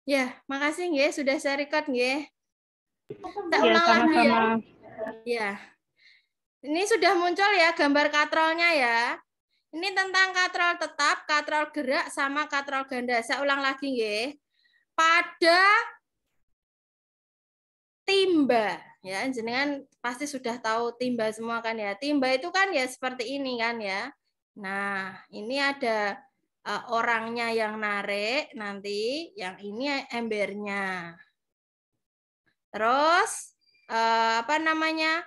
Ya, makasih nggih sudah saya record nggih. Tak Ya, ulang lagi ya. sama-sama. Ya. Ini sudah muncul ya gambar katrolnya ya. Ini tentang katrol tetap, katrol gerak sama katrol ganda. Saya ulang lagi nggih. Pada timba ya, jenengan pasti sudah tahu timba semua kan ya. Timba itu kan ya seperti ini kan ya. Nah, ini ada orangnya yang narik, nanti yang ini embernya. Terus apa namanya?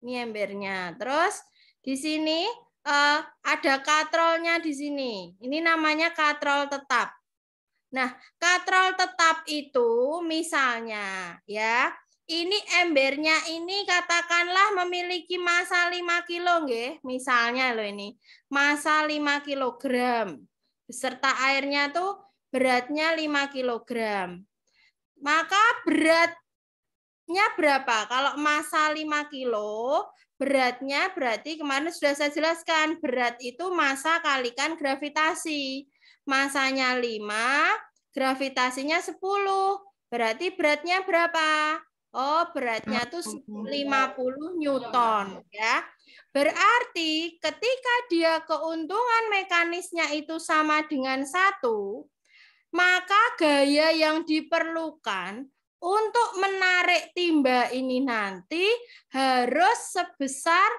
Ini embernya. Terus di sini ada katrolnya di sini. Ini namanya katrol tetap. Nah, katrol tetap itu misalnya ya, ini embernya ini katakanlah memiliki massa 5 kilo nggih. Misalnya loh ini, massa 5 kilogram. Beserta airnya tuh beratnya 5 kilogram. Maka beratnya berapa? Kalau massa 5 kilo, beratnya berarti kemarin sudah saya jelaskan, berat itu massa kalikan gravitasi. Masanya 5, gravitasinya 10. Berarti beratnya berapa? Oh, beratnya tuh 50 Newton ya. Berarti ketika dia keuntungan mekanisnya itu sama dengan 1, maka gaya yang diperlukan untuk menarik timba ini nanti harus sebesar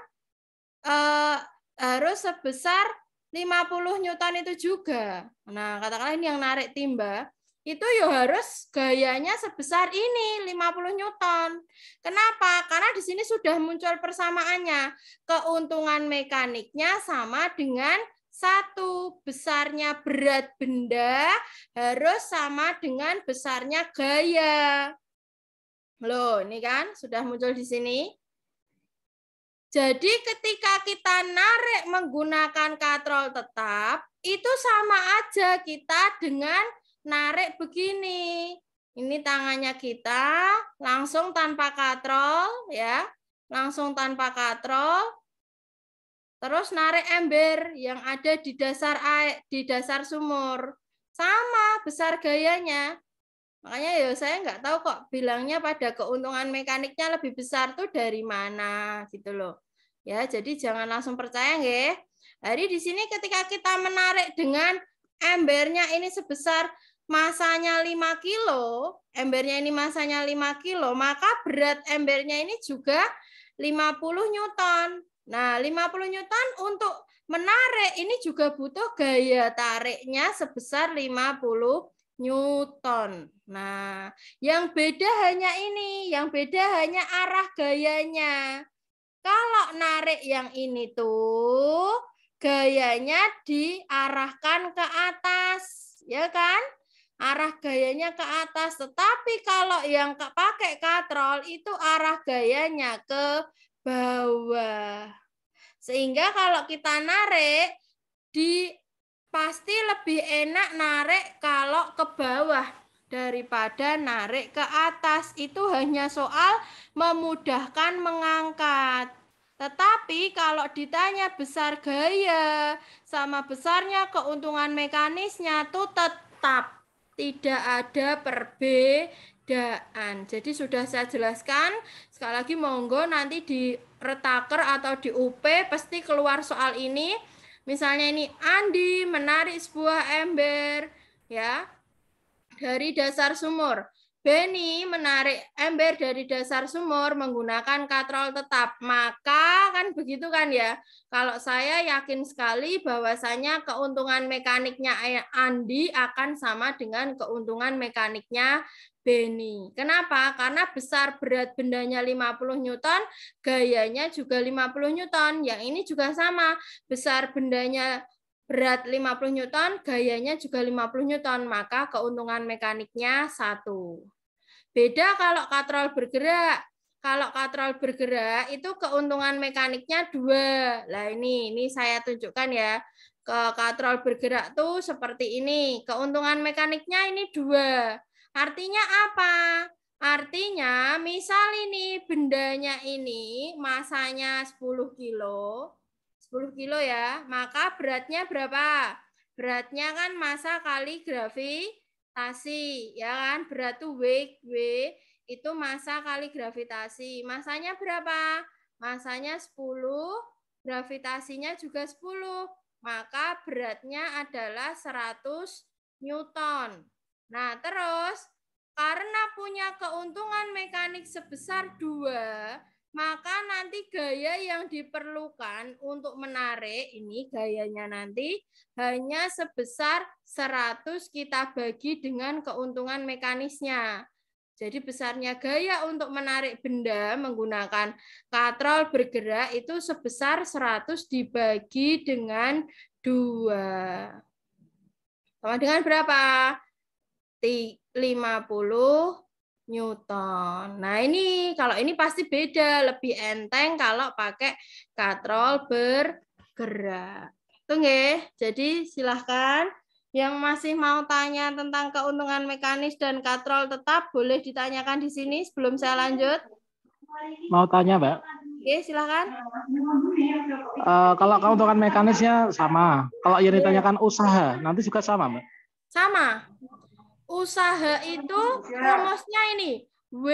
50 Newton itu juga. Nah, katakanlah ini yang narik timba, itu ya harus gayanya sebesar ini 50 Newton. Kenapa? Karena di sini sudah muncul persamaannya. Keuntungan mekaniknya sama dengan 1, besarnya berat benda harus sama dengan besarnya gaya. Loh, ini kan sudah muncul di sini. Jadi ketika kita narik menggunakan katrol tetap, itu sama aja kita dengan narik begini. Ini tangannya kita langsung tanpa katrol ya, langsung tanpa katrol. Terus narik ember yang ada di dasar air, di dasar sumur. Sama besar gayanya. Makanya ya saya nggak tahu kok bilangnya pada keuntungan mekaniknya lebih besar tuh dari mana gitu loh. Ya, jadi jangan langsung percaya nggih. Jadi di sini ketika kita menarik dengan embernya ini sebesar masanya 5 kilo, embernya ini masanya 5 kilo, maka berat embernya ini juga 50 Newton. Nah, 50 Newton untuk menarik ini juga butuh gaya tariknya sebesar 50 Newton. Nah, yang beda hanya ini, yang beda hanya arah gayanya. Kalau narik yang ini tuh gayanya diarahkan ke atas, ya kan? Arah gayanya ke atas. Tetapi kalau yang pakai katrol itu arah gayanya ke bawah. Sehingga kalau kita narik pasti lebih enak narik kalau ke bawah daripada narik ke atas. Itu hanya soal memudahkan mengangkat. Tetapi kalau ditanya besar gaya sama besarnya keuntungan mekanisnya tuh tetap tidak ada perbedaan. Jadi sudah saya jelaskan. Sekali lagi monggo nanti di retaker atau di UP pasti keluar soal ini. Misalnya ini Andi menarik sebuah ember ya dari dasar sumur. Benny menarik ember dari dasar sumur menggunakan katrol tetap. Maka kan begitu kan ya. Kalau saya yakin sekali bahwasanya keuntungan mekaniknya Andi akan sama dengan keuntungan mekaniknya Benny. Kenapa? Karena besar berat bendanya 50 Newton, gayanya juga 50 Newton. Yang ini juga sama. Besar bendanya berat 50 Newton, gayanya juga 50 Newton, maka keuntungan mekaniknya 1. Beda kalau katrol bergerak. Kalau katrol bergerak itu keuntungan mekaniknya 2. Lah ini saya tunjukkan ya. Ke katrol bergerak tuh seperti ini. Keuntungan mekaniknya ini 2. Artinya apa? Artinya misal ini bendanya ini masanya 10 kilo. 10 kilo ya, maka beratnya berapa? Beratnya kan massa kali gravitasi, ya kan? Berat tuh W itu massa kali gravitasi. Massanya berapa? Massanya 10, gravitasinya juga 10. Maka beratnya adalah 100 Newton. Nah, terus karena punya keuntungan mekanik sebesar 2, maka nanti gaya yang diperlukan untuk menarik, ini gayanya nanti hanya sebesar 100 kita bagi dengan keuntungan mekanisnya. Jadi besarnya gaya untuk menarik benda menggunakan katrol bergerak itu sebesar 100 dibagi dengan 2. Sama dengan berapa? 50 Newton. Nah ini kalau ini pasti beda, lebih enteng kalau pakai katrol bergerak. Itu nggih. Jadi silahkan yang masih mau tanya tentang keuntungan mekanis dan katrol tetap boleh ditanyakan di sini sebelum saya lanjut. Mau tanya, Mbak? Oke, silahkan. Kalau keuntungan mekanisnya sama. Kalau yang ditanyakan usaha, nanti juga sama, Mbak? Sama. Usaha itu rumusnya ini. W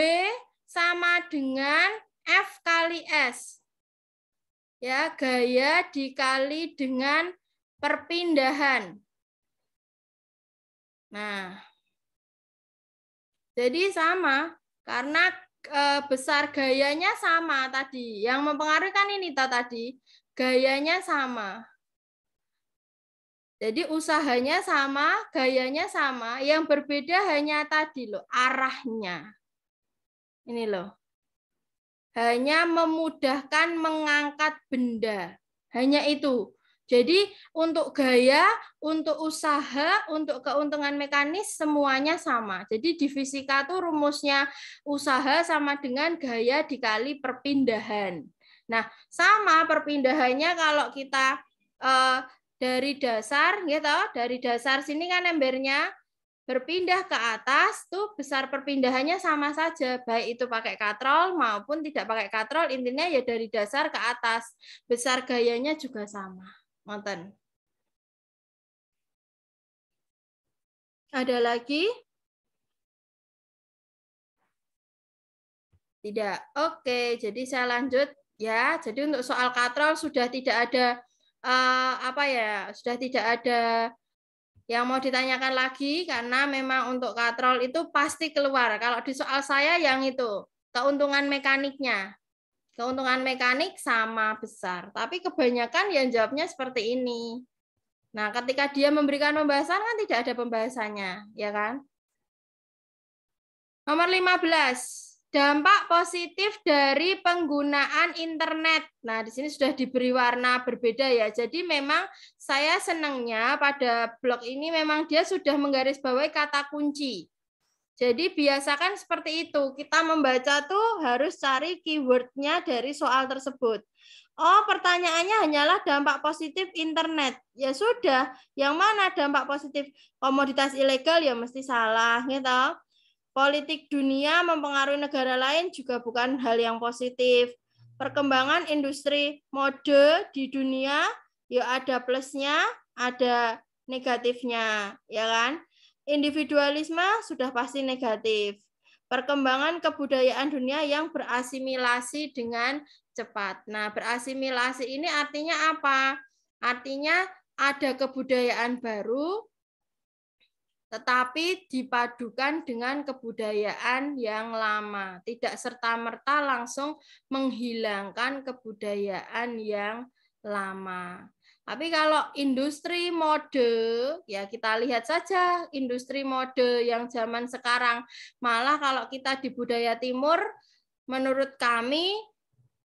sama dengan F kali S. Ya, gaya dikali dengan perpindahan. Nah, jadi sama. Karena besar gayanya sama tadi. Yang mempengaruhi kan ini tadi. Gayanya sama. Jadi usahanya sama, gayanya sama. Yang berbeda hanya tadi loh, arahnya. Ini loh. Hanya memudahkan mengangkat benda. Hanya itu. Jadi untuk gaya, untuk usaha, untuk keuntungan mekanis semuanya sama. Jadi di fisika tuh rumusnya usaha sama dengan gaya dikali perpindahan. Nah, sama perpindahannya kalau kita dari dasar, gitu, dari dasar sini kan embernya berpindah ke atas, tuh besar perpindahannya sama saja, baik itu pakai katrol maupun tidak pakai katrol, intinya ya dari dasar ke atas, besar gayanya juga sama. Nonton. Ada lagi? Tidak. Oke, jadi saya lanjut ya. Jadi untuk soal katrol sudah tidak ada sudah tidak ada yang mau ditanyakan lagi karena memang untuk katrol itu pasti keluar. Kalau di soal saya yang itu, keuntungan mekaniknya. Keuntungan mekanik sama besar, tapi kebanyakan yang jawabnya seperti ini. Nah, ketika dia memberikan pembahasan kan tidak ada pembahasannya, ya kan? Nomor 15. Dampak positif dari penggunaan internet. Nah, di sini sudah diberi warna berbeda ya. Jadi memang saya senangnya pada blog ini memang dia sudah menggarisbawahi kata kunci. Jadi biasakan seperti itu. Kita membaca tuh harus cari keyword-nya dari soal tersebut. Oh, pertanyaannya hanyalah dampak positif internet. Ya sudah, yang mana dampak positif? Komoditas ilegal ya mesti salah, gitu. Politik dunia mempengaruhi negara lain juga bukan hal yang positif. Perkembangan industri mode di dunia ya ada plusnya, ada negatifnya, ya kan? Individualisme sudah pasti negatif. Perkembangan kebudayaan dunia yang berasimilasi dengan cepat. Nah, berasimilasi ini artinya apa? Artinya ada kebudayaan baru, tetapi dipadukan dengan kebudayaan yang lama. Tidak serta-merta langsung menghilangkan kebudayaan yang lama. Tapi kalau industri mode, ya kita lihat saja industri mode yang zaman sekarang. Malah kalau kita di budaya timur, menurut kami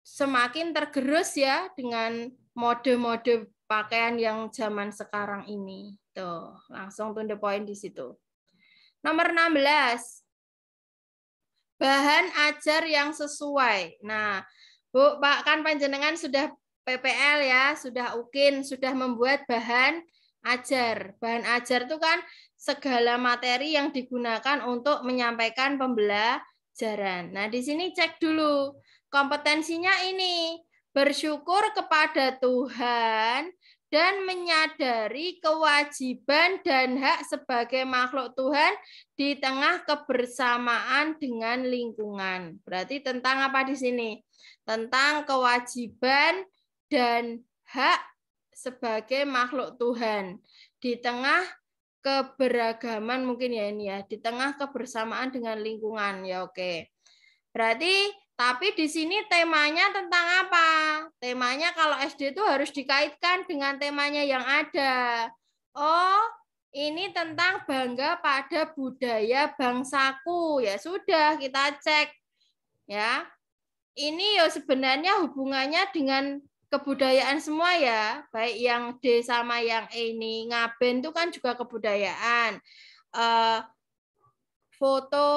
semakin tergerus ya dengan mode-mode pakaian yang zaman sekarang ini. Tuh, langsung to the point di situ. Nomor 16. Bahan ajar yang sesuai. Nah, Bu, Pak, kan panjenengan sudah PPL ya, sudah UKIN, sudah membuat bahan ajar. Bahan ajar itu kan segala materi yang digunakan untuk menyampaikan pembelajaran. Nah, di sini cek dulu. Kompetensinya ini, bersyukur kepada Tuhan dan menyadari kewajiban dan hak sebagai makhluk Tuhan di tengah kebersamaan dengan lingkungan. Berarti tentang apa di sini? Tentang kewajiban dan hak sebagai makhluk Tuhan di tengah keberagaman, mungkin ya ini ya, di tengah kebersamaan dengan lingkungan. Ya oke. Berarti tapi di sini temanya tentang apa? Temanya kalau SD itu harus dikaitkan dengan temanya yang ada. Oh, ini tentang bangga pada budaya bangsaku. Ya sudah, kita cek. Ya. Ini ya sebenarnya hubungannya dengan kebudayaan semua ya. Baik yang D sama yang E ini. Ngaben itu kan juga kebudayaan. Foto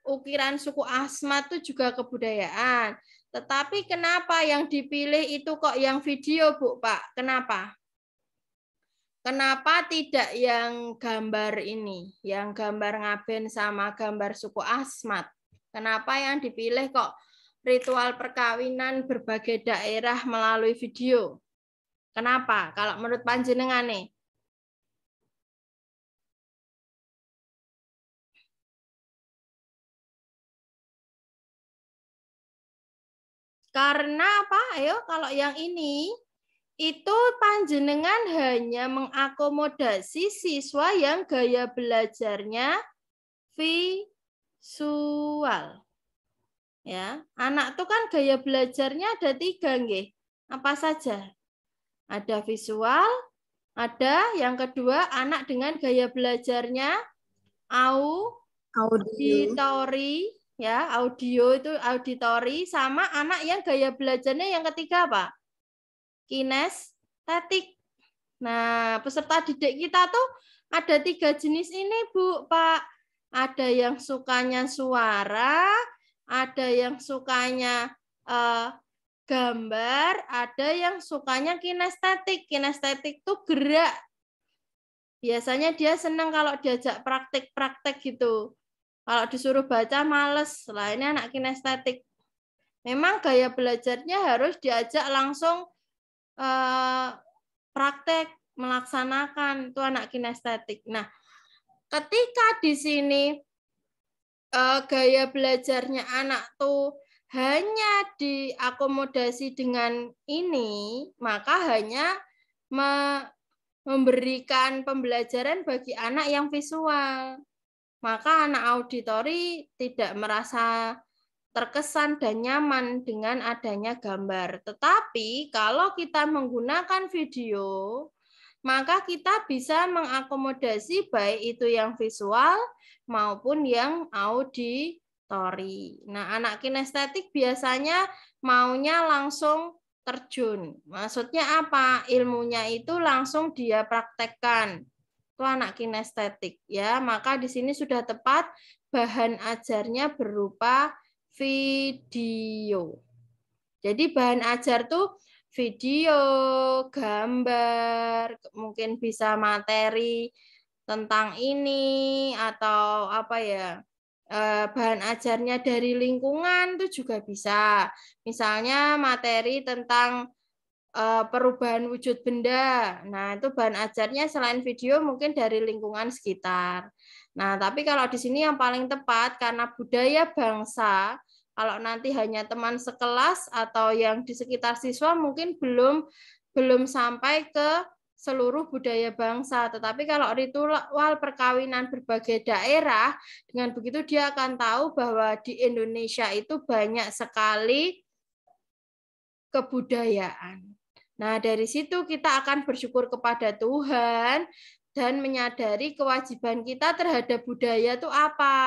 ukiran suku Asmat itu juga kebudayaan. Tetapi kenapa yang dipilih itu kok yang video, Bu, Pak? Kenapa? Kenapa tidak yang gambar ini? Yang gambar Ngaben sama gambar suku Asmat? Kenapa yang dipilih kok ritual perkawinan berbagai daerah melalui video? Kenapa? Kalau menurut panjenengan nih? Karena apa? Ayo, kalau yang ini itu panjenengan hanya mengakomodasi siswa yang gaya belajarnya visual. Ya, anak tuh kan gaya belajarnya ada 3, nggih. Apa saja? Ada visual, ada yang kedua anak dengan gaya belajarnya auditori, ya, audio itu auditori, sama anak yang gaya belajarnya yang ketiga apa? Kinestetik. Nah, peserta didik kita tuh ada 3 jenis ini, Bu, Pak. Ada yang sukanya suara, ada yang sukanya gambar, ada yang sukanya kinestetik. Kinestetik tuh gerak. Biasanya dia senang kalau diajak praktek-praktek gitu. Kalau disuruh baca males. Lah ini anak kinestetik. Memang gaya belajarnya harus diajak langsung praktek, melaksanakan, itu anak kinestetik. Nah, ketika di sini gaya belajarnya anak tuh hanya diakomodasi dengan ini, maka hanya memberikan pembelajaran bagi anak yang visual. Maka anak auditori tidak merasa terkesan dan nyaman dengan adanya gambar. Tetapi kalau kita menggunakan video, maka kita bisa mengakomodasi baik itu yang visual maupun yang auditori. Nah, anak kinestetik biasanya maunya langsung terjun. Maksudnya apa? Ilmunya itu langsung dia praktekkan. Itu anak kinestetik ya. Maka di sini sudah tepat bahan ajarnya berupa video. Jadi bahan ajar tuh video, gambar, mungkin bisa materi tentang ini atau apa ya, bahan ajarnya dari lingkungan tuh juga bisa. Misalnya materi tentang perubahan wujud benda. Nah, itu bahan ajarnya selain video mungkin dari lingkungan sekitar. Nah, tapi kalau di sini yang paling tepat karena budaya bangsa, kalau nanti hanya teman sekelas atau yang di sekitar siswa mungkin belum sampai ke seluruh budaya bangsa. Tetapi kalau ritual perkawinan berbagai daerah, dengan begitu dia akan tahu bahwa di Indonesia itu banyak sekali kebudayaan. Nah, dari situ kita akan bersyukur kepada Tuhan dan menyadari kewajiban kita terhadap budaya itu apa.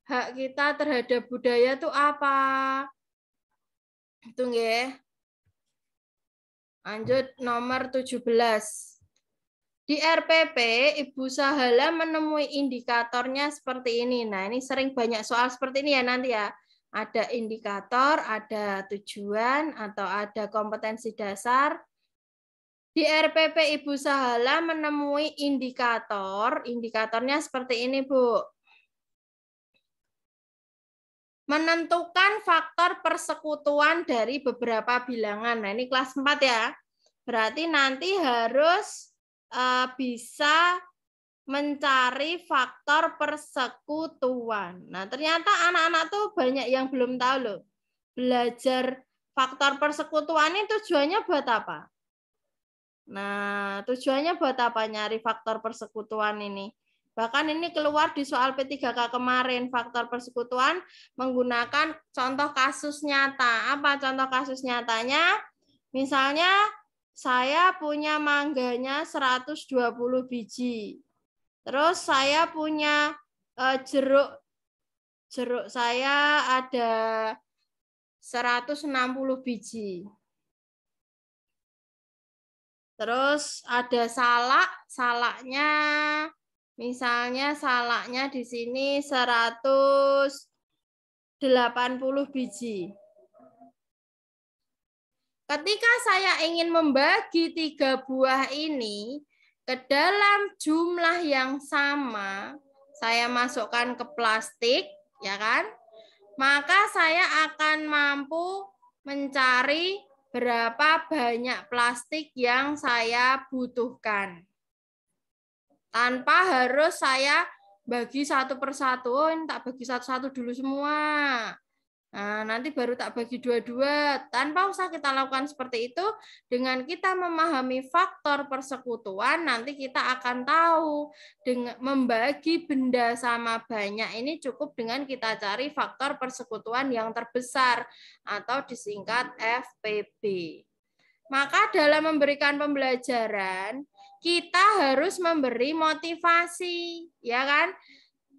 Hak kita terhadap budaya itu apa. Itu nggih. Lanjut nomor 17. Di RPP, Ibu Sahala menemui indikatornya seperti ini. Nah, ini sering banyak soal seperti ini ya nanti ya. Ada indikator, ada tujuan, atau ada kompetensi dasar. Di RPP Ibu Sahala menemui indikator. Indikatornya seperti ini, Bu. Menentukan faktor persekutuan dari beberapa bilangan. Nah, ini kelas 4 ya. Berarti nanti harus bisa mencari faktor persekutuan. Nah, ternyata anak-anak tuh banyak yang belum tahu loh. Belajar faktor persekutuan ini tujuannya buat apa? Nah, tujuannya buat apa nyari faktor persekutuan ini? Bahkan ini keluar di soal P3K kemarin, faktor persekutuan menggunakan contoh kasus nyata. Apa contoh kasus nyatanya? Misalnya saya punya mangganya 120 biji. Terus saya punya jeruk saya ada 160 biji. Terus ada salaknya misalnya salaknya di sini 180 biji. Ketika saya ingin membagi 3 buah ini ke dalam jumlah yang sama, saya masukkan ke plastik, ya kan? Maka saya akan mampu mencari berapa banyak plastik yang saya butuhkan. Tanpa harus saya bagi satu persatu. Oh, ini tak bagi satu-satu dulu semua. Nah, nanti baru tak bagi dua-dua. Tanpa usah kita lakukan seperti itu, dengan kita memahami faktor persekutuan, nanti kita akan tahu dengan membagi benda sama banyak ini cukup dengan kita cari faktor persekutuan yang terbesar atau disingkat FPB. Maka dalam memberikan pembelajaran, kita harus memberi motivasi, ya kan?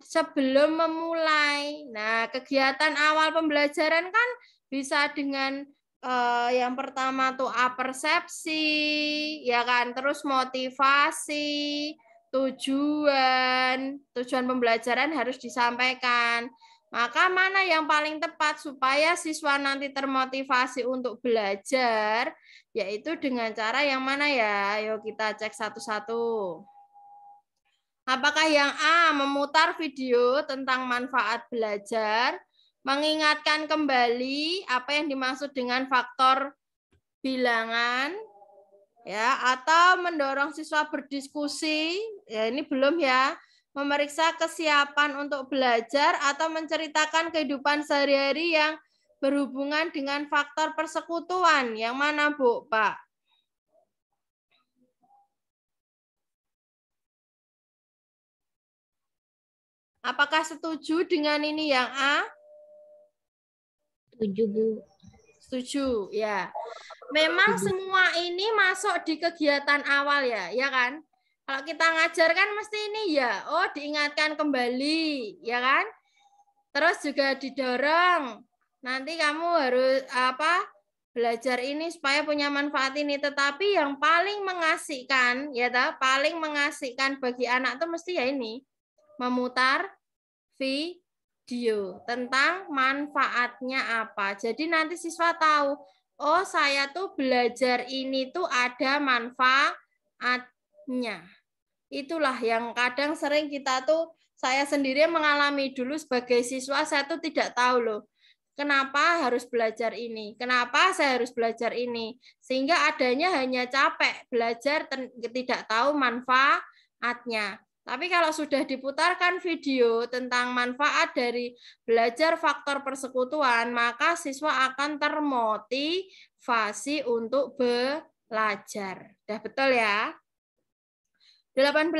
Sebelum memulai. Nah, kegiatan awal pembelajaran kan bisa dengan yang pertama tuh apersepsi, ya kan, terus motivasi, tujuan pembelajaran harus disampaikan. Maka mana yang paling tepat supaya siswa nanti termotivasi untuk belajar, yaitu dengan cara yang mana ya? Yuk kita cek satu-satu. Apakah yang A, memutar video tentang manfaat belajar, mengingatkan kembali apa yang dimaksud dengan faktor bilangan, ya, atau mendorong siswa berdiskusi, ya ini belum ya, memeriksa kesiapan untuk belajar atau menceritakan kehidupan sehari-hari yang berhubungan dengan faktor persekutuan. Yang mana, Bu, Pak? Apakah setuju dengan ini yang A? Setuju, Bu. Setuju, ya. Memang semua ini masuk di kegiatan awal ya, ya kan? Kalau kita ngajar kan mesti ini ya, oh diingatkan kembali, ya kan? Terus juga didorong. Nanti kamu harus belajar ini supaya punya manfaat ini. Tetapi yang paling mengasihkan, ya toh, paling mengasihkan bagi anak tuh mesti ya ini, memutar video tentang manfaatnya apa. Jadi nanti siswa tahu, oh saya tuh belajar ini tuh ada manfaatnya. Itulah yang kadang sering kita tuh, saya sendiri mengalami dulu sebagai siswa, saya tuh tidak tahu loh, kenapa harus belajar ini, kenapa saya harus belajar ini. Sehingga adanya hanya capek belajar, tidak tahu manfaatnya. Tapi kalau sudah diputarkan video tentang manfaat dari belajar faktor persekutuan, maka siswa akan termotivasi untuk belajar. Udah betul ya? 18.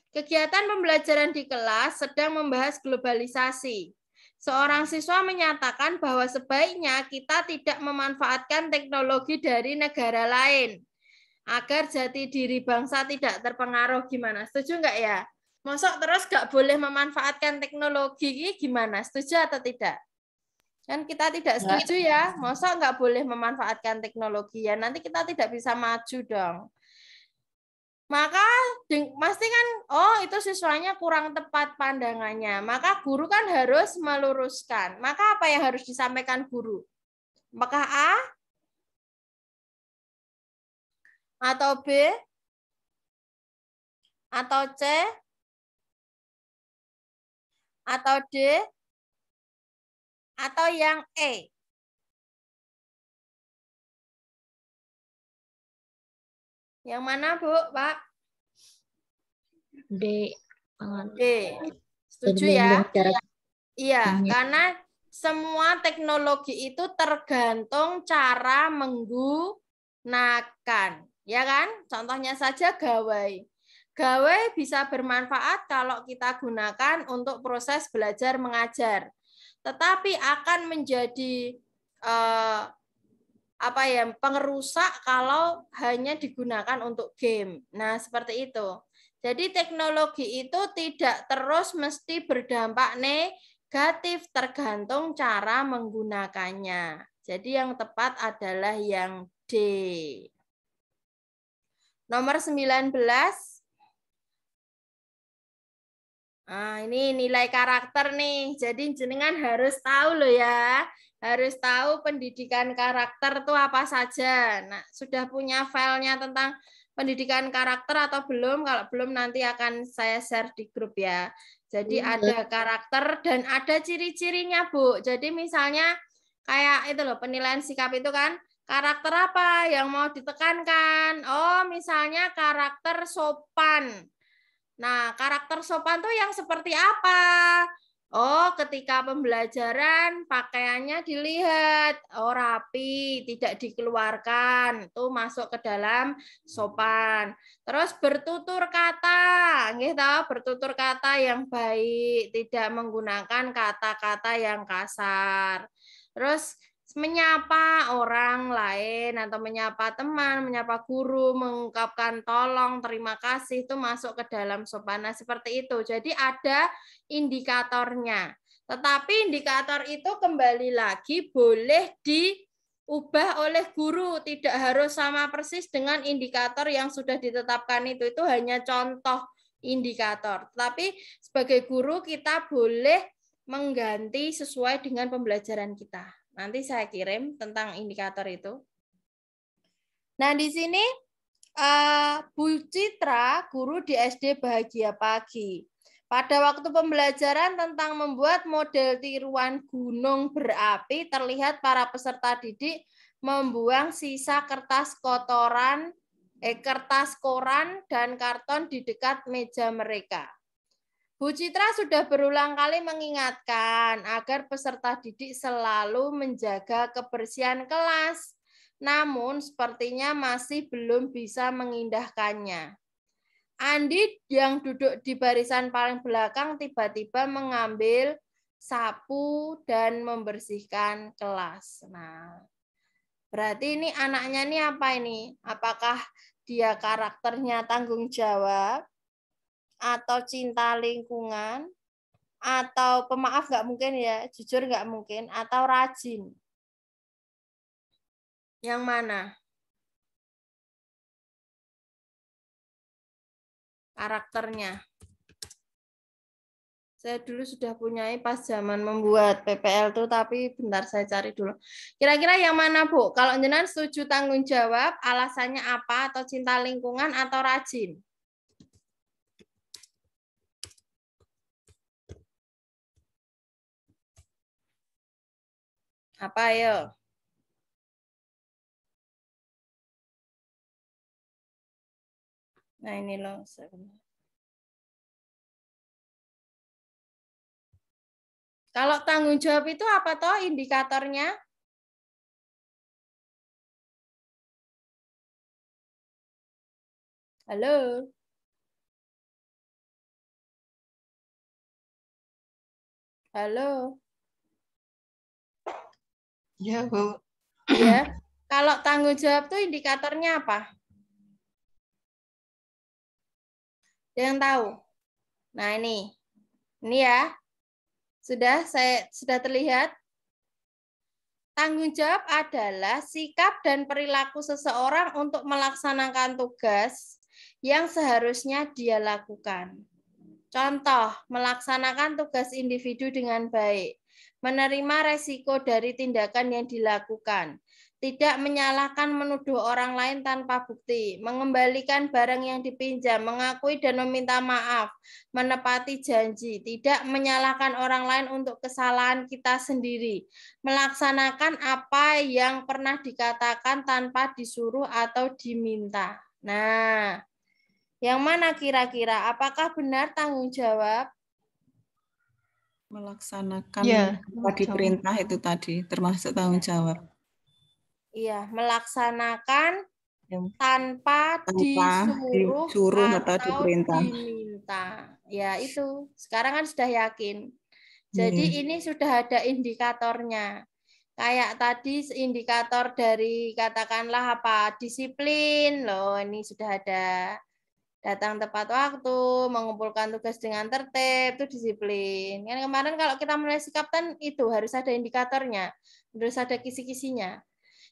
Kegiatan pembelajaran di kelas sedang membahas globalisasi. Seorang siswa menyatakan bahwa sebaiknya kita tidak memanfaatkan teknologi dari negara lain agar jati diri bangsa tidak terpengaruh. Gimana? Setuju nggak ya? Mosok terus nggak boleh memanfaatkan teknologi, gimana? Setuju atau tidak? Kan kita tidak setuju ya. Mosok nggak boleh memanfaatkan teknologi ya. Nanti kita tidak bisa maju dong. Maka pasti kan, oh itu siswanya kurang tepat pandangannya. Maka guru kan harus meluruskan. Maka apa yang harus disampaikan guru? Apakah A? Atau B? Atau C? Atau D? Atau yang E? Yang mana, Bu, Pak? D. D. Setuju ya? Cara Iya, karena semua teknologi itu tergantung cara menggunakan. Ya kan? Contohnya saja gawai. Gawai bisa bermanfaat kalau kita gunakan untuk proses belajar mengajar. Tetapi akan menjadi pengerusak kalau hanya digunakan untuk game. Nah, seperti itu. Jadi teknologi itu tidak terus mesti berdampak negatif, tergantung cara menggunakannya. Jadi yang tepat adalah yang D. Nomor 19. Nah, ini nilai karakter nih. Jadi jenengan harus tahu loh ya. Harus tahu pendidikan karakter itu apa saja. Nah, sudah punya filenya tentang pendidikan karakter atau belum? Kalau belum nanti akan saya share di grup ya. Jadi ada karakter dan ada ciri-cirinya, Bu. Jadi misalnya kayak itu loh, penilaian sikap itu kan karakter apa yang mau ditekankan? Oh, misalnya karakter sopan. Nah, karakter sopan tuh yang seperti apa? Oh, ketika pembelajaran pakaiannya dilihat, oh rapi, tidak dikeluarkan, itu masuk ke dalam sopan. Terus bertutur kata, gitu, bertutur kata yang baik, tidak menggunakan kata-kata yang kasar. Terus menyapa orang lain atau menyapa teman, menyapa guru, mengungkapkan tolong, terima kasih itu masuk ke dalam sopan. Nah, seperti itu. Jadi ada indikatornya. Tetapi indikator itu kembali lagi boleh diubah oleh guru, tidak harus sama persis dengan indikator yang sudah ditetapkan itu. Itu hanya contoh indikator. Tapi sebagai guru kita boleh mengganti sesuai dengan pembelajaran kita. Nanti saya kirim tentang indikator itu. Nah, di sini Bu Citra, guru di SD Bahagia Pagi. Pada waktu pembelajaran tentang membuat model tiruan gunung berapi, terlihat para peserta didik membuang sisa kertas koran dan karton di dekat meja mereka. Bu Citra sudah berulang kali mengingatkan agar peserta didik selalu menjaga kebersihan kelas, namun sepertinya masih belum bisa mengindahkannya. Andi yang duduk di barisan paling belakang tiba-tiba mengambil sapu dan membersihkan kelas. Nah, berarti ini anaknya ini apa ini? Apakah dia karakternya tanggung jawab? Atau cinta lingkungan, atau pemaaf nggak mungkin ya, jujur nggak mungkin, atau rajin. Yang mana? Karakternya. Saya dulu sudah punya pas zaman membuat PPL tuh, tapi bentar saya cari dulu. Kira-kira yang mana, Bu? Kalau jenengan setuju tanggung jawab, alasannya apa? Atau cinta lingkungan atau rajin? Apa ayo? Nah ini loh. Kalau tanggung jawab itu apa toh indikatornya? Halo? Halo? Ya, Bu. Ya. Kalau tanggung jawab tuh indikatornya apa? Ada yang tahu? Nah, ini. Ini ya. Sudah terlihat? Tanggung jawab adalah sikap dan perilaku seseorang untuk melaksanakan tugas yang seharusnya dia lakukan. Contoh, melaksanakan tugas individu dengan baik, menerima resiko dari tindakan yang dilakukan, tidak menyalahkan menuduh orang lain tanpa bukti, mengembalikan barang yang dipinjam, mengakui dan meminta maaf, menepati janji, tidak menyalahkan orang lain untuk kesalahan kita sendiri, melaksanakan apa yang pernah dikatakan tanpa disuruh atau diminta. Nah, yang mana kira-kira? Apakah benar tanggung jawab? Melaksanakan Ya, apa diperintah itu tadi termasuk tanggung jawab. Iya, melaksanakan tanpa Disuruh disuruh atau atau diperintah. diminta. Ya, itu. Sekarang kan sudah yakin. Jadi Iya. ini sudah ada indikatornya. Kayak tadi indikator dari katakanlah apa? Disiplin. Loh, ini sudah ada. Datang tepat waktu, mengumpulkan tugas dengan tertib, itu disiplin. Kan kemarin kalau kita mulai sikap kan itu harus ada indikatornya, harus ada kisi-kisinya.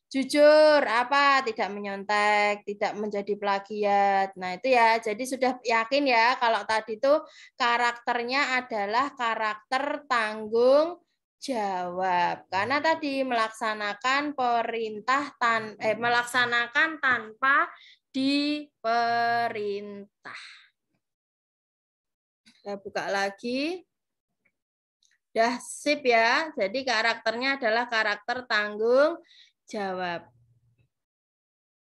Jujur, apa? Tidak menyontek, tidak menjadi plagiat. Nah, itu ya. Jadi sudah yakin ya kalau tadi itu karakternya adalah karakter tanggung jawab. Karena tadi melaksanakan perintah melaksanakan tanpa diperintah. Saya buka lagi. Udah sip ya. Jadi karakternya adalah karakter tanggung jawab.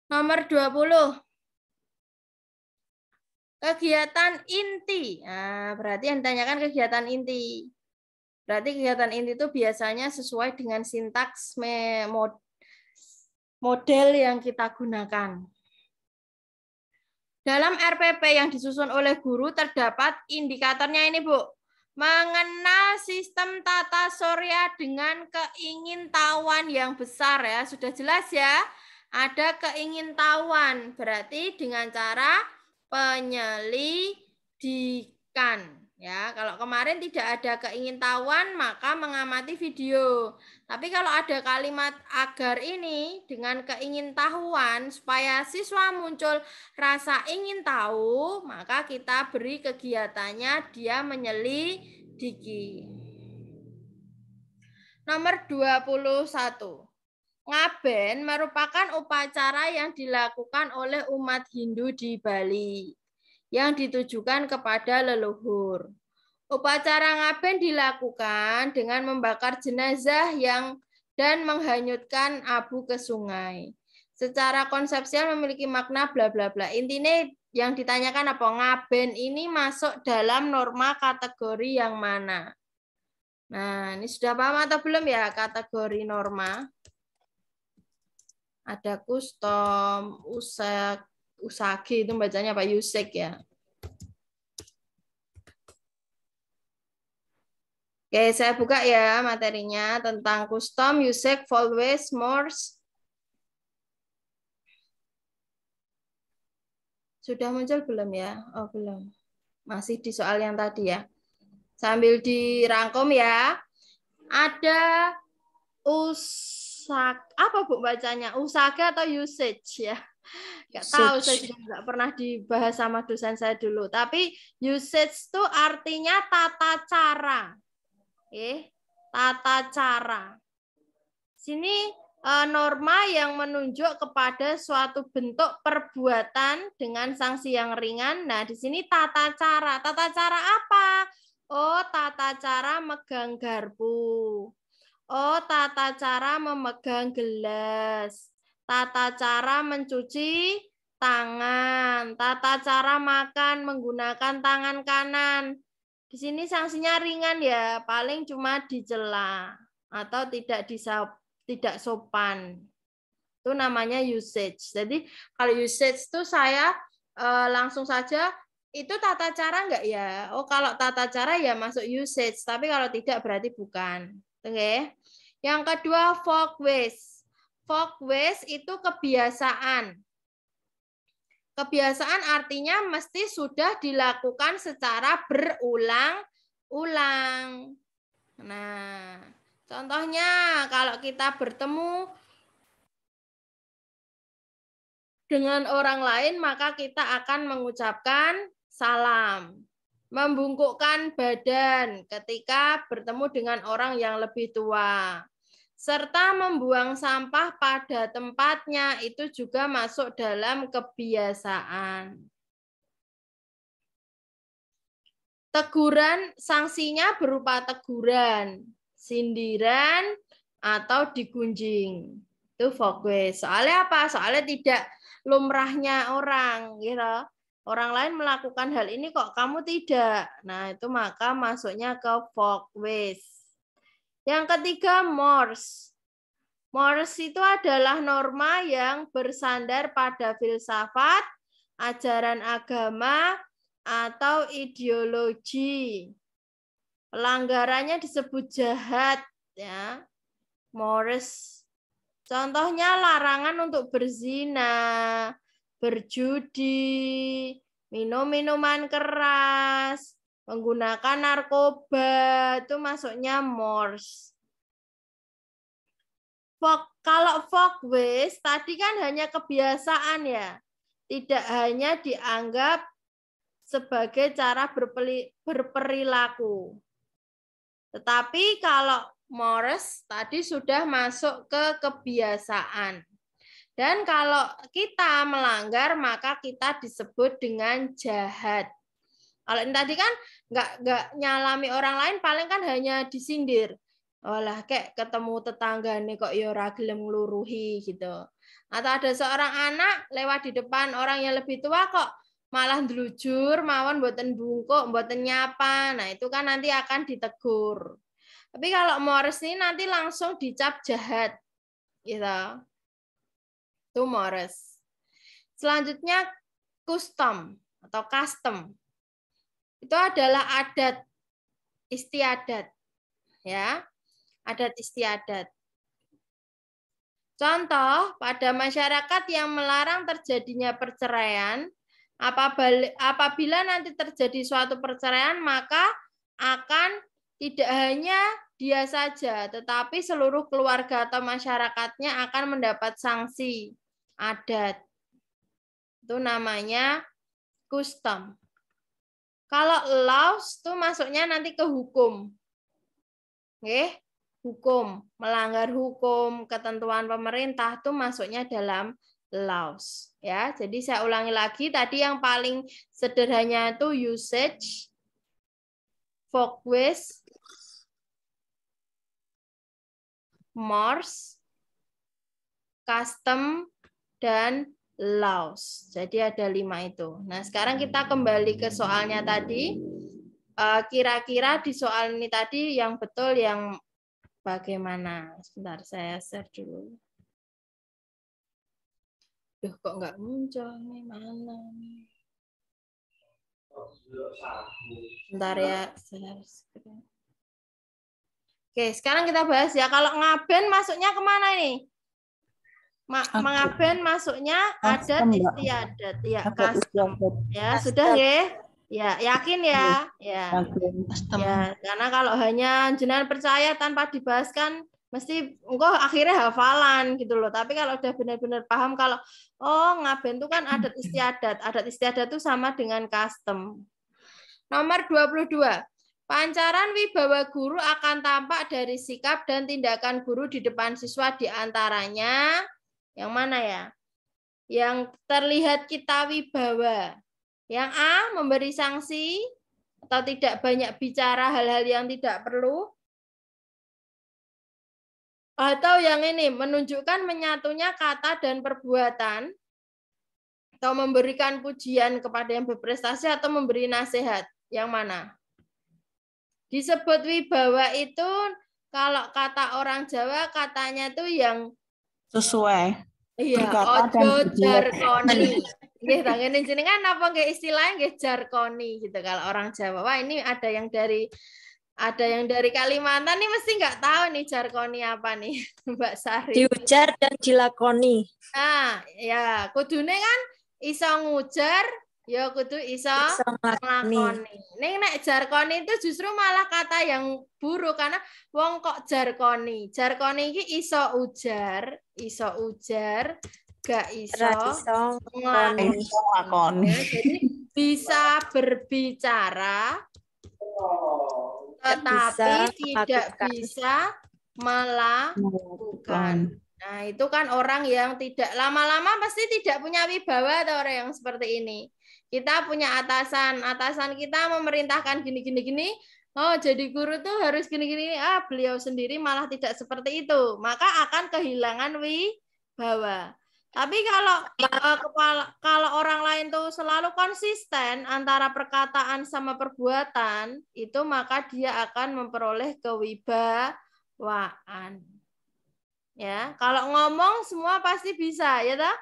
Nomor 20. Kegiatan inti. Nah, berarti yang ditanyakan kegiatan inti. Berarti kegiatan inti itu biasanya sesuai dengan sintaks model yang kita gunakan. Dalam RPP yang disusun oleh guru terdapat indikatornya ini, Bu. Mengenal sistem tata surya dengan keingintahuan yang besar ya. Sudah jelas ya. Ada keingintahuan. Berarti dengan cara penyelidikan. Ya, kalau kemarin tidak ada keingintahuan, maka mengamati video. Tapi kalau ada kalimat agar ini dengan keingintahuan supaya siswa muncul rasa ingin tahu, maka kita beri kegiatannya dia menyelidiki. Nomor 21. Ngaben merupakan upacara yang dilakukan oleh umat Hindu di Bali yang ditujukan kepada leluhur. Upacara ngaben dilakukan dengan membakar jenazah dan menghanyutkan abu ke sungai. Secara konsepsial memiliki makna bla bla bla. Intinya yang ditanyakan apa? Ngaben ini masuk dalam norma kategori yang mana? Nah, ini sudah paham atau belum ya kategori norma? Ada custom, usagi itu bacanya apa? Usek ya. Oke, saya buka ya materinya tentang custom, usek, always, Morse. Sudah muncul belum ya? Oh, belum. Masih di soal yang tadi ya. Sambil dirangkum ya. Ada apa Bu bacanya? Usage atau usage ya? Nggak tahu, saya juga nggak pernah dibahas sama dosen saya dulu. Tapi usage itu artinya tata cara. Tata cara. Sini norma yang menunjuk kepada suatu bentuk perbuatan dengan sanksi yang ringan. Nah, di sini tata cara. Tata cara apa? Oh, tata cara megang garpu. Oh, tata cara memegang gelas. Tata cara mencuci tangan. Tata cara makan menggunakan tangan kanan. Di sini sanksinya ringan ya, paling cuma dicela atau tidak sopan. Itu namanya usage. Jadi kalau usage itu saya langsung saja itu tata cara enggak ya? Oh, kalau tata cara ya masuk usage, tapi kalau tidak berarti bukan. Oke. Yang kedua folkways. Folkways itu kebiasaan. Kebiasaan artinya mesti sudah dilakukan secara berulang-ulang. Nah, contohnya kalau kita bertemu dengan orang lain, maka kita akan mengucapkan salam. Membungkukkan badan ketika bertemu dengan orang yang lebih tua. Serta membuang sampah pada tempatnya itu juga masuk dalam kebiasaan. Teguran, sanksinya berupa teguran, sindiran, atau digunjing. Itu fokus. Soalnya apa? Soalnya tidak lumrahnya orang, gitu. Orang lain melakukan hal ini kok kamu tidak. Nah, itu maka masuknya ke folkways. Yang ketiga, mores. Mores itu adalah norma yang bersandar pada filsafat, ajaran agama, atau ideologi. Pelanggarannya disebut jahat, ya. Mores. Contohnya larangan untuk berzina, berjudi, minum minuman keras, menggunakan narkoba, itu masuknya mores. Kalau folkways tadi kan hanya kebiasaan ya, tidak hanya dianggap sebagai cara berperilaku. Tetapi kalau mores tadi sudah masuk ke kebiasaan. Dan kalau kita melanggar maka kita disebut dengan jahat. Kalau ini tadi kan nggak nyalami orang lain, paling kan hanya disindir. Walah kayak ketemu tetangga nih kok ya ora gelem ngluruhi gitu. Atau ada seorang anak lewat di depan orang yang lebih tua kok malah ndelujur mawon mboten bungkuk, mboten nyapa. Nah, itu kan nanti akan ditegur. Tapi kalau mores ini nanti langsung dicap jahat. Gitu. Itu mores. Selanjutnya custom atau custom. Itu adalah adat istiadat. Ya. Adat istiadat. Contoh, pada masyarakat yang melarang terjadinya perceraian, apabila nanti terjadi suatu perceraian, maka akan tidak hanya dia saja, tetapi seluruh keluarga atau masyarakatnya akan mendapat sanksi adat. Itu namanya custom. Kalau laws itu masuknya nanti ke hukum. Oke? Hukum, melanggar hukum, ketentuan pemerintah itu masuknya dalam laws. Ya, jadi saya ulangi lagi, tadi yang paling sederhana itu usage, folkways, mores, custom, dan laws. Jadi ada 5 itu. Nah, sekarang kita kembali ke soalnya tadi. Kira-kira di soal ini tadi yang betul yang bagaimana? Sebentar, saya share dulu. Duh, kok nggak muncul nih? Mana nih? Bentar ya. Oke, sekarang kita bahas ya. Kalau ngaben masuknya kemana nih? Mengaben masuknya adat istiadat. Ya, ya sudah ya. Ya, yakin ya. Ya. Ya, karena kalau hanya jenengan percaya tanpa dibahaskan mesti engkau akhirnya hafalan gitu loh. Tapi kalau udah benar-benar paham kalau oh ngaben itu kan adat istiadat. Adat istiadat itu sama dengan custom. Nomor 22. Pancaran wibawa guru akan tampak dari sikap dan tindakan guru di depan siswa, di antaranya yang mana ya? Yang terlihat kita wibawa. Yang A, memberi sanksi atau tidak banyak bicara hal-hal yang tidak perlu. Atau yang ini, menunjukkan menyatunya kata dan perbuatan. Atau memberikan pujian kepada yang berprestasi atau memberi nasihat. Yang mana? Disebut wibawa itu, kalau kata orang Jawa, katanya tuh yang sesuai. Iya, ojo jarkoni. Nggih, ngene jenengan apa nggih istilahnya nggih jarkoni gitu kalau orang Jawa. Wah, ini ada yang dari Kalimantan nih mesti nggak tahu nih jarkoni apa nih, Mbak Sari. Diujar dan dilakoni. Nah, ya kudune kan iso ngujar, ya kudu iso nglakoni. Ning nek jarkoni itu justru malah kata yang buruk karena wong kok jarkoni. Jarkoni iki iso ujar, gak iso nglakoni. Ya, jadi bisa berbicara tetapi tidak bisa melakukan. Nah, itu kan orang yang tidak lama-lama pasti tidak punya wibawa atau orang yang seperti ini. Kita punya atasan kita memerintahkan gini. Oh, jadi guru tuh harus gini-gini. Beliau sendiri malah tidak seperti itu. Maka akan kehilangan wibawa. Tapi kalau orang lain tuh selalu konsisten antara perkataan sama perbuatan, itu maka dia akan memperoleh kewibawaan. Ya, kalau ngomong semua pasti bisa, ya toh?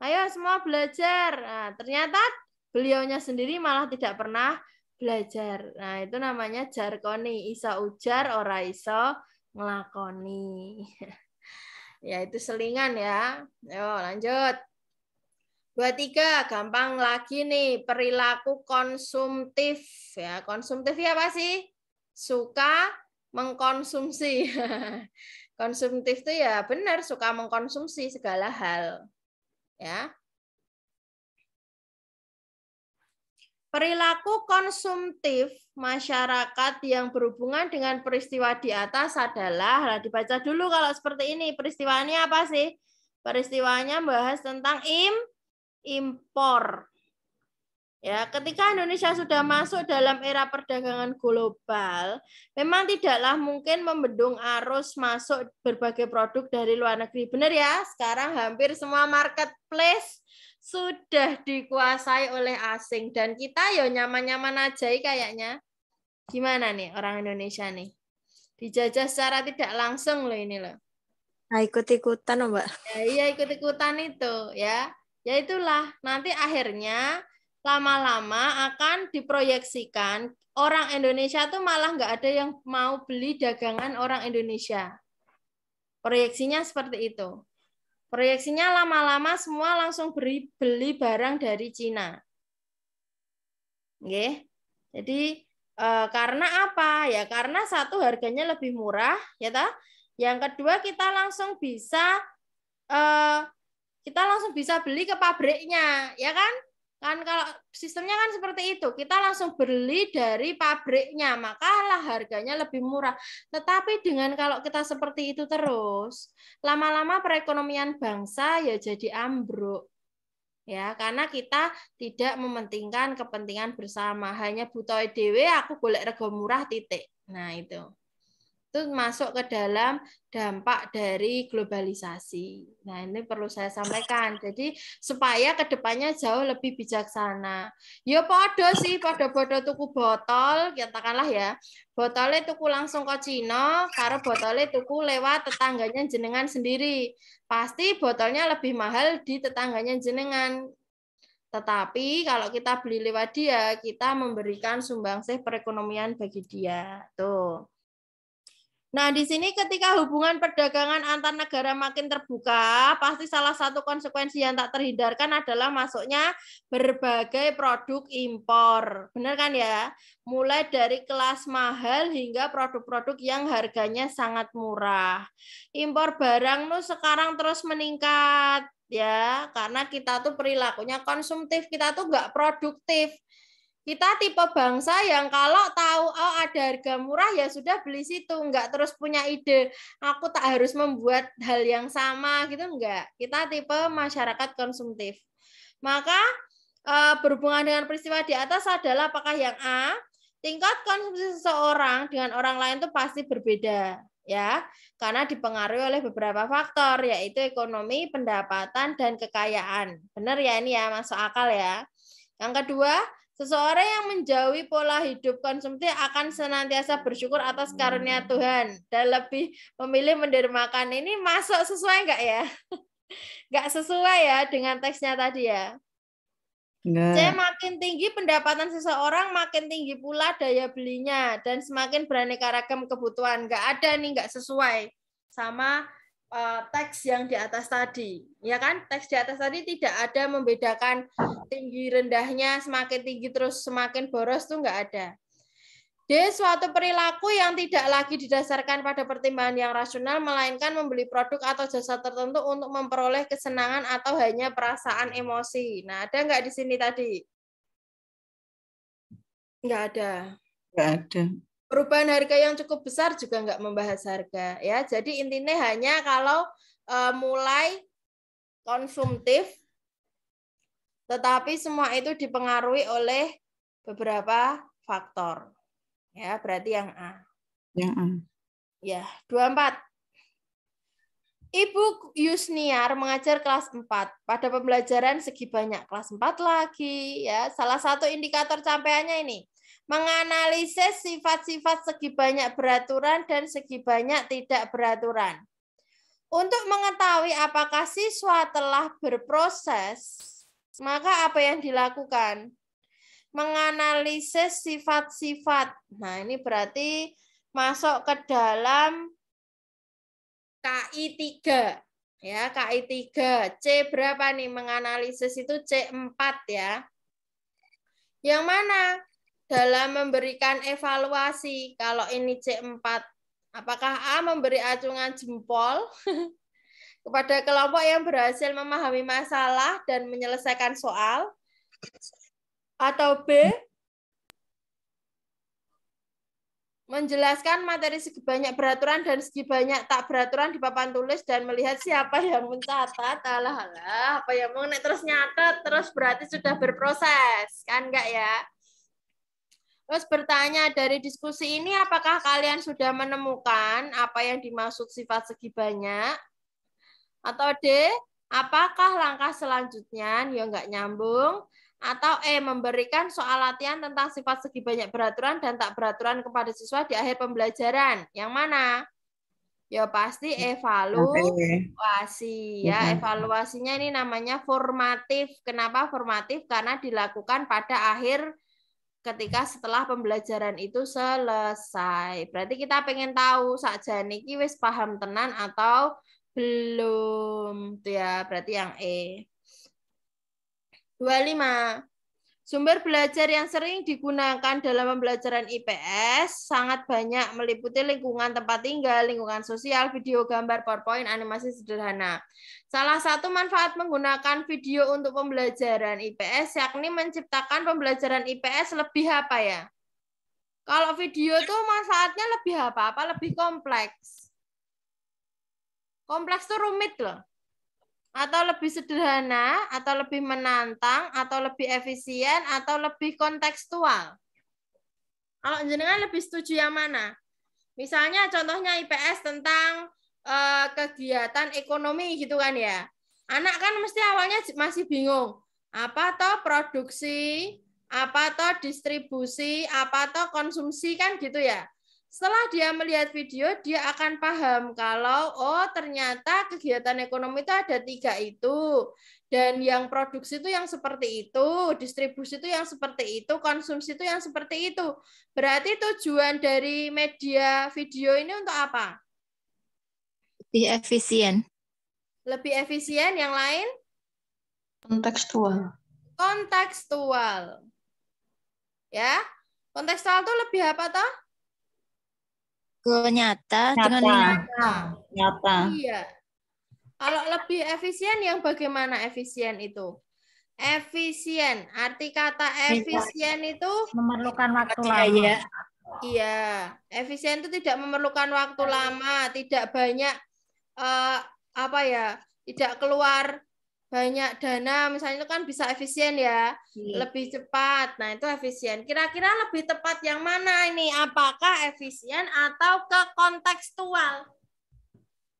Ayo semua belajar. Nah, ternyata beliaunya sendiri malah tidak pernah belajar. Nah, itu namanya jarkoni. Isa ujar, ora iso ngelakoni. Ya, itu selingan ya. Ayo lanjut. 23, gampang lagi nih. Perilaku konsumtif. Ya, konsumtif ya apa sih? Suka mengkonsumsi. Konsumtif itu ya benar, suka mengkonsumsi segala hal. Ya. Perilaku konsumtif masyarakat yang berhubungan dengan peristiwa di atas adalah, dibaca dulu kalau seperti ini, peristiwanya apa sih? Peristiwanya bahas tentang impor. Ya, ketika Indonesia sudah masuk dalam era perdagangan global, memang tidaklah mungkin membendung arus masuk berbagai produk dari luar negeri. Benar ya? Sekarang hampir semua marketplace sudah dikuasai oleh asing dan kita ya nyaman-nyaman aja kayaknya. Gimana nih orang Indonesia nih? Dijajah secara tidak langsung loh ini loh. Nah, ikut-ikutan, Mbak. Ya, iya ikut-ikutan itu ya. Ya itulah nanti akhirnya lama-lama akan diproyeksikan orang Indonesia tuh malah nggak ada yang mau beli dagangan orang Indonesia. Proyeksinya seperti itu. Proyeksinya lama-lama semua langsung beli barang dari Cina. Oke. Jadi karena apa? Ya karena satu harganya lebih murah, ya toh? Yang kedua kita langsung bisa beli ke pabriknya, ya kan? Kan kalau sistemnya kan seperti itu, kita langsung beli dari pabriknya, makalah harganya lebih murah. Tetapi dengan kalau kita seperti itu terus, lama-lama perekonomian bangsa ya jadi ambruk. Ya, karena kita tidak mementingkan kepentingan bersama, hanya butuh dhewe aku golek rego murah titik. Nah, itu masuk ke dalam dampak dari globalisasi. Nah, ini perlu saya sampaikan. Jadi, supaya kedepannya jauh lebih bijaksana. Ya, podo sih, podo-podo tuku botol, katakanlah ya, botolnya tuku langsung ke Cina, karo botolnya tuku lewat tetangganya jenengan sendiri. Pasti botolnya lebih mahal di tetangganya jenengan. Tetapi kalau kita beli lewat dia, kita memberikan sumbangsih perekonomian bagi dia. Tuh. Nah, di sini ketika hubungan perdagangan antar negara makin terbuka, pasti salah satu konsekuensi yang tak terhindarkan adalah masuknya berbagai produk impor. Benar kan ya? Mulai dari kelas mahal hingga produk-produk yang harganya sangat murah. Impor barang tuh sekarang terus meningkat ya, karena kita tuh perilakunya konsumtif, kita tuh nggak produktif. Kita tipe bangsa yang kalau tahu oh ada harga murah ya sudah beli situ, enggak terus punya ide aku tak harus membuat hal yang sama gitu, enggak. Kita tipe masyarakat konsumtif. Maka berhubungan dengan peristiwa di atas adalah apakah yang A, tingkat konsumsi seseorang dengan orang lain itu pasti berbeda ya, karena dipengaruhi oleh beberapa faktor yaitu ekonomi, pendapatan dan kekayaan. Benar ya ini ya, masuk akal ya. Yang kedua, seseorang yang menjauhi pola hidup konsumtif akan senantiasa bersyukur atas karunia Tuhan dan lebih memilih mendermakan. Ini masuk sesuai nggak ya? Nggak sesuai ya dengan teksnya tadi ya? Jadi makin tinggi pendapatan seseorang, makin tinggi pula daya belinya dan semakin beraneka ragam kebutuhan. Nggak ada nih, nggak sesuai sama teks yang di atas tadi, ya kan? Teks di atas tadi tidak ada membedakan tinggi rendahnya, semakin tinggi terus semakin boros tuh nggak ada. D. Suatu perilaku yang tidak lagi didasarkan pada pertimbangan yang rasional, melainkan membeli produk atau jasa tertentu untuk memperoleh kesenangan atau hanya perasaan emosi. Nah, ada nggak di sini tadi? Nggak ada. Nggak ada. Perubahan harga yang cukup besar juga nggak membahas harga ya. Jadi intinya hanya kalau mulai konsumtif, tetapi semua itu dipengaruhi oleh beberapa faktor. Ya, berarti yang A. Yang A. Ya, 24. Ibu Yusniar mengajar kelas 4 pada pembelajaran segi banyak kelas 4 lagi ya. Salah satu indikator capaiannya ini menganalisis sifat-sifat segi banyak beraturan dan segi banyak tidak beraturan. Untuk mengetahui apakah siswa telah berproses, maka apa yang dilakukan? Menganalisis sifat-sifat. Nah, ini berarti masuk ke dalam KI 3. Ya, KI 3. C berapa nih? Menganalisis itu C4 ya. Yang mana? Dalam memberikan evaluasi. Kalau ini C4, apakah A memberi acungan jempol kepada kelompok yang berhasil memahami masalah dan menyelesaikan soal? Atau B, menjelaskan materi segi banyak beraturan dan segi banyak tak beraturan di papan tulis dan melihat siapa yang mencatat. Alah, apa yang mau terus nyatet, terus berarti sudah berproses. Kan enggak ya? Terus bertanya, dari diskusi ini apakah kalian sudah menemukan apa yang dimaksud sifat segi banyak? Atau D, apakah langkah selanjutnya? Ya enggak nyambung. Atau E, memberikan soal latihan tentang sifat segi banyak beraturan dan tak beraturan kepada siswa di akhir pembelajaran. Yang mana? Ya pasti evaluasi. Ya, evaluasinya ini namanya formatif. Kenapa formatif? Karena dilakukan pada akhir ketika setelah pembelajaran itu selesai. Berarti kita pengen tahu sakjane iki wis paham tenan atau belum. Itu ya, berarti yang E. 25. Sumber belajar yang sering digunakan dalam pembelajaran IPS sangat banyak, meliputi lingkungan tempat tinggal, lingkungan sosial, video, gambar, PowerPoint, animasi sederhana. Salah satu manfaat menggunakan video untuk pembelajaran IPS yakni menciptakan pembelajaran IPS lebih apa ya? Kalau video tuh manfaatnya lebih apa? Apa lebih kompleks? Kompleks tuh rumit loh. Atau lebih sederhana, atau lebih menantang, atau lebih efisien, atau lebih kontekstual. Kalau jenengan lebih setuju yang mana? Misalnya contohnya IPS tentang kegiatan ekonomi gitu kan ya. Anak kan mesti awalnya masih bingung. Apa toh produksi, apa toh distribusi, apa toh konsumsi kan gitu ya. Setelah dia melihat video, dia akan paham kalau oh ternyata kegiatan ekonomi itu ada 3 itu. Dan yang produksi itu yang seperti itu, distribusi itu yang seperti itu, konsumsi itu yang seperti itu. Berarti tujuan dari media video ini untuk apa? Lebih efisien. Lebih efisien, yang lain? Kontekstual. Kontekstual. Ya, kontekstual itu lebih apa toh? Ke nyata dengan Nyata. Iya. Kalau lebih efisien yang bagaimana efisien itu? Efisien. Arti kata efisien itu memerlukan waktu Iya, lama. ya. iya, efisien itu tidak memerlukan waktu lama, tidak banyak apa ya, tidak keluar banyak dana, misalnya itu kan bisa efisien ya, lebih cepat. Nah, itu efisien. Kira-kira lebih tepat yang mana ini? Apakah efisien atau ke kontekstual?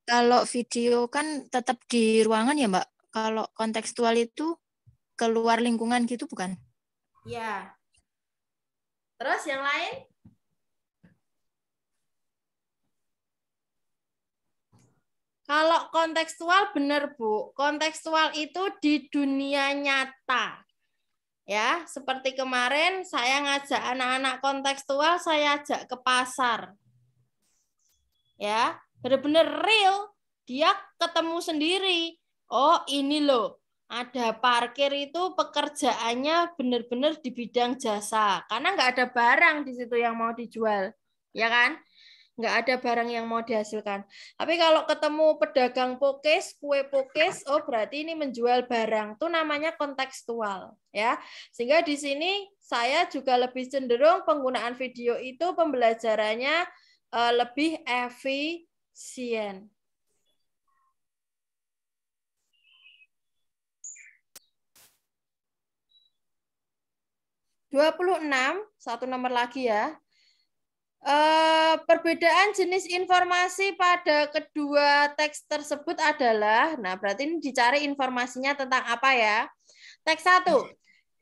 Kalau video kan tetap di ruangan ya, Mbak. Kalau kontekstual itu keluar lingkungan gitu bukan? Ya. Terus yang lain? Kalau kontekstual benar, Bu. Kontekstual itu di dunia nyata. Ya, seperti kemarin saya ngajak anak-anak kontekstual, saya ajak ke pasar. Ya, benar-benar real. Dia ketemu sendiri. Oh, ini loh. Ada parkir itu pekerjaannya benar-benar di bidang jasa. Karena nggak ada barang di situ yang mau dijual. Ya kan? Nggak ada barang yang mau dihasilkan. Tapi kalau ketemu pedagang pokes, kue pokes, oh berarti ini menjual barang. Itu namanya kontekstual, ya. Sehingga di sini saya juga lebih cenderung penggunaan video itu pembelajarannya lebih efisien. (26) satu nomor lagi ya. perbedaan jenis informasi pada kedua teks tersebut adalah, nah berarti ini dicari informasinya tentang apa ya. Teks 1,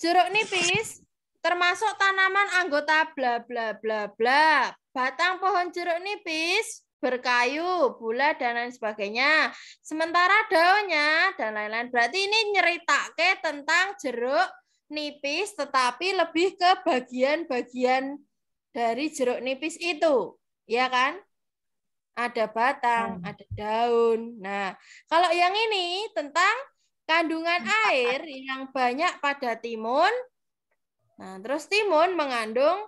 jeruk nipis termasuk tanaman anggota bla bla bla bla. Batang pohon jeruk nipis berkayu, bulat, dan lain sebagainya. Sementara daunnya dan lain-lain. Berarti ini nyeritake tentang jeruk nipis, tetapi lebih ke bagian-bagian dari jeruk nipis itu. Ya kan? Ada batang, ada daun. Nah, kalau yang ini tentang kandungan air yang banyak pada timun. Nah, terus timun mengandung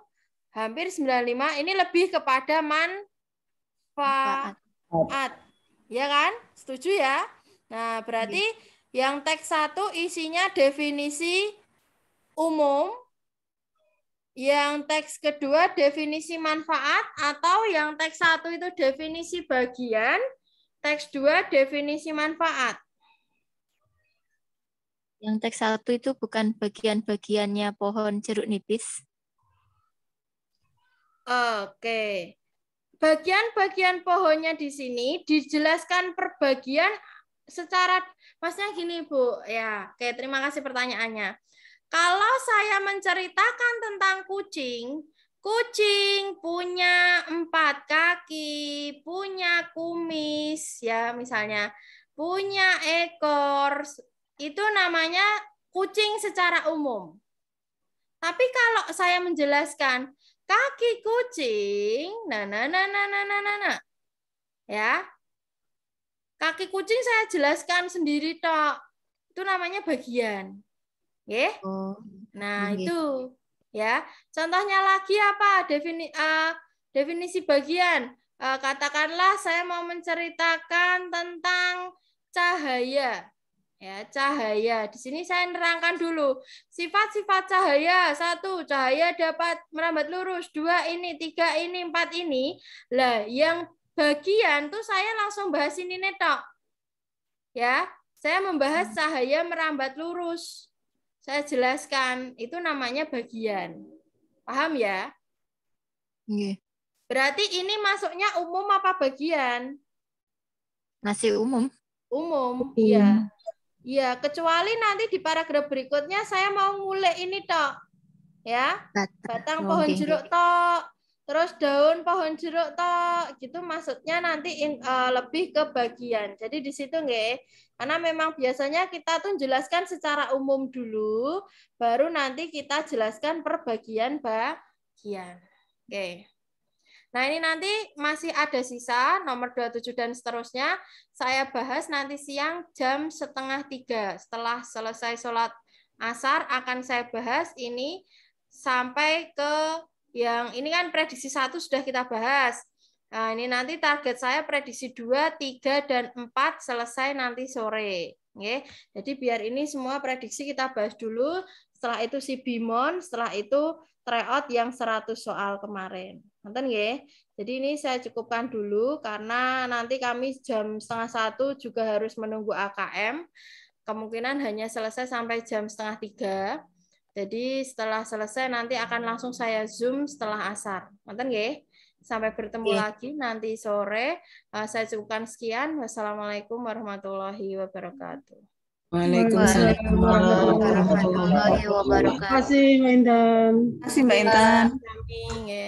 hampir 95, ini lebih kepada manfaat. Ya kan? Setuju ya? Nah, berarti yang teks 1 isinya definisi umum, yang teks kedua definisi manfaat, atau yang teks 1 itu definisi bagian, teks 2 definisi manfaat. Yang teks 1 itu bukan bagian-bagiannya pohon jeruk nipis. Oke. Bagian-bagian pohonnya di sini dijelaskan per bagian secara, maksudnya gini Bu, ya. Oke, terima kasih pertanyaannya. Kalau saya menceritakan tentang kucing, kucing punya 4 kaki, punya kumis, ya misalnya, punya ekor, itu namanya kucing secara umum. Tapi kalau saya menjelaskan kaki kucing, ya, kaki kucing saya jelaskan sendiri tok, itu namanya bagian. Nah, itu ya. Contohnya lagi apa? Definisi bagian. Katakanlah saya mau menceritakan tentang cahaya. Ya, cahaya. Di sini saya nerangkan dulu. Sifat-sifat cahaya. 1, cahaya dapat merambat lurus. 2 ini, 3 ini, 4 ini. Lah, yang bagian tuh saya langsung bahas ini netok. Ya, saya membahas cahaya merambat lurus. Saya jelaskan, itu namanya bagian. Paham ya? Iya. Berarti ini masuknya umum apa bagian? Masih umum. Umum, iya. Iya, kecuali nanti di paragraf berikutnya saya mau ngulik ini tok. Ya. Batang pohon jeruk tok, terus daun pohon jeruk tok, gitu maksudnya nanti lebih ke bagian. Jadi di situ nggih. Karena memang biasanya kita tuh jelaskan secara umum dulu, baru nanti kita jelaskan per bagian-bagian. Oke. Nah, ini nanti masih ada sisa, nomor 27 dan seterusnya. Saya bahas nanti siang jam 2:30. Setelah selesai sholat asar, akan saya bahas ini sampai ke yang, ini kan prediksi 1 sudah kita bahas. Nah, ini nanti target saya prediksi 2, 3, dan 4 selesai nanti sore. Oke. Jadi biar ini semua prediksi kita bahas dulu. Setelah itu si Bimon, setelah itu tryout yang 100 soal kemarin. Nonton nggih? Jadi ini saya cukupkan dulu karena nanti kami jam 12:30 juga harus menunggu AKM. Kemungkinan hanya selesai sampai jam 2:30. Jadi setelah selesai nanti akan langsung saya Zoom setelah asar. Nonton nggih? Sampai bertemu lagi nanti sore. Saya cukupkan sekian. Wassalamualaikum warahmatullahi wabarakatuh. Waalaikumsalam warahmatullahi wabarakatuh. Terima kasih Mbak Intan. Terima kasih Mbak Intan. Samping, ya.